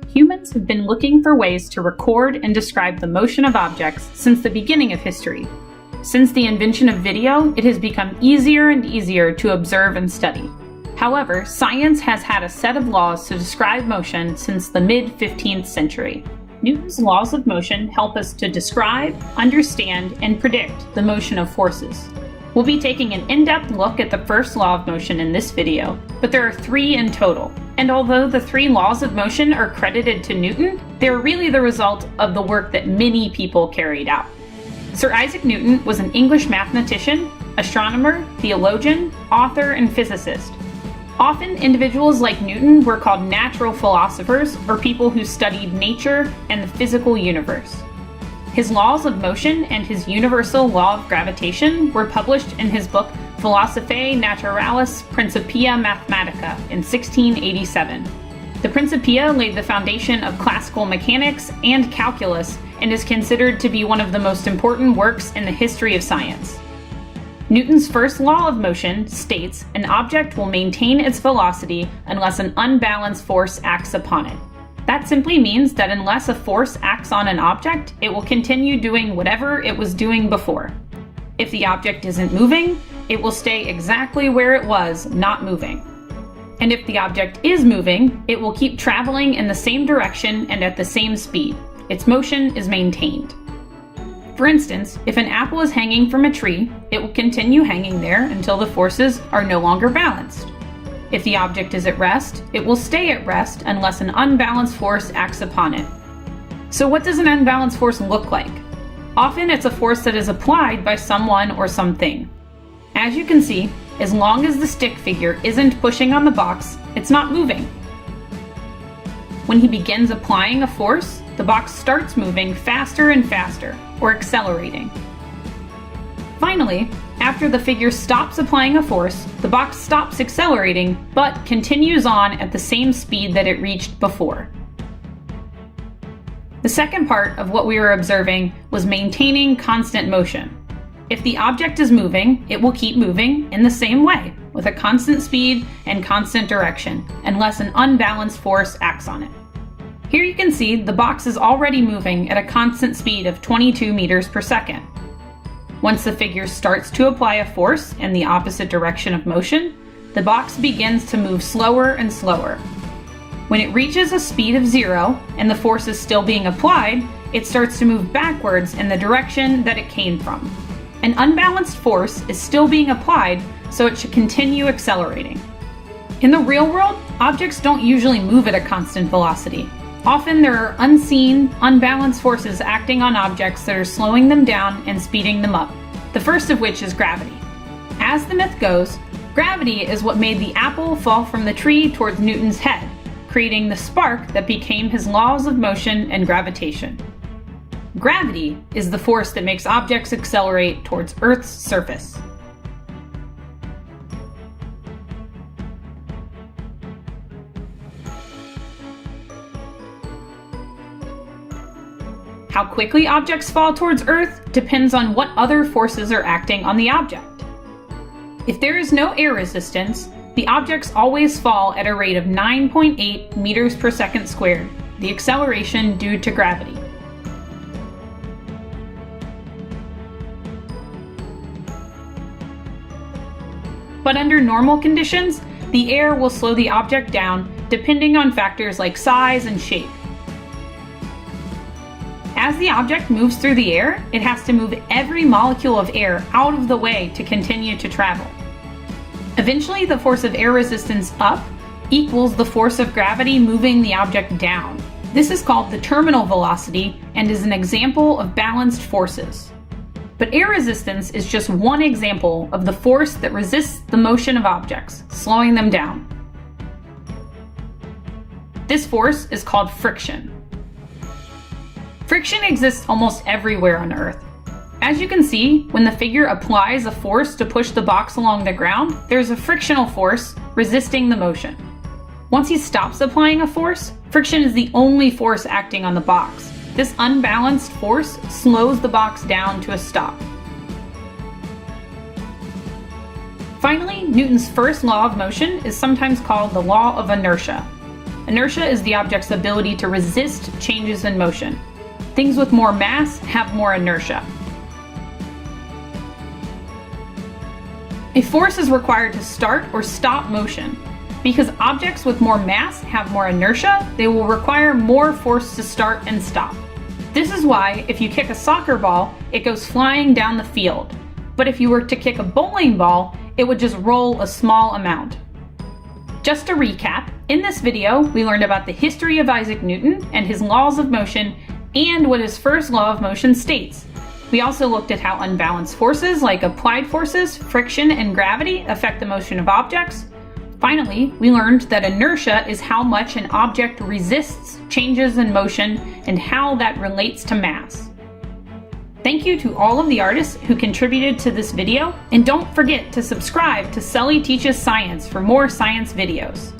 Humans have been looking for ways to record and describe the motion of objects since the beginning of history. Since the invention of video, it has become easier and easier to observe and study. However, science has had a set of laws to describe motion since the mid-15th century. Newton's laws of motion help us to describe, understand, and predict the motion of forces. We'll be taking an in-depth look at the first law of motion in this video, but there are 3 in total. And although the 3 laws of motion are credited to Newton, they're really the result of the work that many people carried out. Sir Isaac Newton was an English mathematician, astronomer, theologian, author, and physicist. Often, individuals like Newton were called natural philosophers, or people who studied nature and the physical universe. His laws of motion and his universal law of gravitation were published in his book Philosophiae Naturalis Principia Mathematica in 1687. The Principia laid the foundation of classical mechanics and calculus and is considered to be one of the most important works in the history of science. Newton's first law of motion states an object will maintain its velocity unless an unbalanced force acts upon it. That simply means that unless a force acts on an object, it will continue doing whatever it was doing before. If the object isn't moving, it will stay exactly where it was, not moving. And if the object is moving, it will keep traveling in the same direction and at the same speed. Its motion is maintained. For instance, if an apple is hanging from a tree, it will continue hanging there until the forces are no longer balanced. If the object is at rest, it will stay at rest unless an unbalanced force acts upon it. So what does an unbalanced force look like? Often it's a force that is applied by someone or something. As you can see, as long as the stick figure isn't pushing on the box, it's not moving. When he begins applying a force, the box starts moving faster and faster, or accelerating. Finally, after the figure stops applying a force, the box stops accelerating, but continues on at the same speed that it reached before. The second part of what we were observing was maintaining constant motion. If the object is moving, it will keep moving in the same way, with a constant speed and constant direction, unless an unbalanced force acts on it. Here you can see the box is already moving at a constant speed of 22 meters per second. Once the figure starts to apply a force in the opposite direction of motion, the box begins to move slower and slower. When it reaches a speed of 0 and the force is still being applied, it starts to move backwards in the direction that it came from. An unbalanced force is still being applied, so it should continue accelerating. In the real world, objects don't usually move at a constant velocity. Often there are unseen, unbalanced forces acting on objects that are slowing them down and speeding them up, the first of which is gravity. As the myth goes, gravity is what made the apple fall from the tree towards Newton's head, creating the spark that became his laws of motion and gravitation. Gravity is the force that makes objects accelerate towards Earth's surface. How quickly objects fall towards Earth depends on what other forces are acting on the object. If there is no air resistance, the objects always fall at a rate of 9.8 meters per second squared, the acceleration due to gravity. But under normal conditions, the air will slow the object down depending on factors like size and shape. As the object moves through the air, it has to move every molecule of air out of the way to continue to travel. Eventually, the force of air resistance up equals the force of gravity moving the object down. This is called the terminal velocity and is an example of balanced forces. But air resistance is just one example of the force that resists the motion of objects, slowing them down. This force is called friction. Friction exists almost everywhere on Earth. As you can see, when the figure applies a force to push the box along the ground, there's a frictional force resisting the motion. Once he stops applying a force, friction is the only force acting on the box. This unbalanced force slows the box down to a stop. Finally, Newton's first law of motion is sometimes called the Law of Inertia. Inertia is the object's ability to resist changes in motion. Things with more mass have more inertia. A force is required to start or stop motion. Because objects with more mass have more inertia, they will require more force to start and stop. This is why, if you kick a soccer ball, it goes flying down the field. But if you were to kick a bowling ball, it would just roll a small amount. Just to recap, in this video, we learned about the history of Isaac Newton and his laws of motion and what his first law of motion states. We also looked at how unbalanced forces like applied forces, friction, and gravity affect the motion of objects. Finally, we learned that inertia is how much an object resists changes in motion and how that relates to mass. Thank you to all of the artists who contributed to this video, and don't forget to subscribe to Sully Teaches Science for more science videos.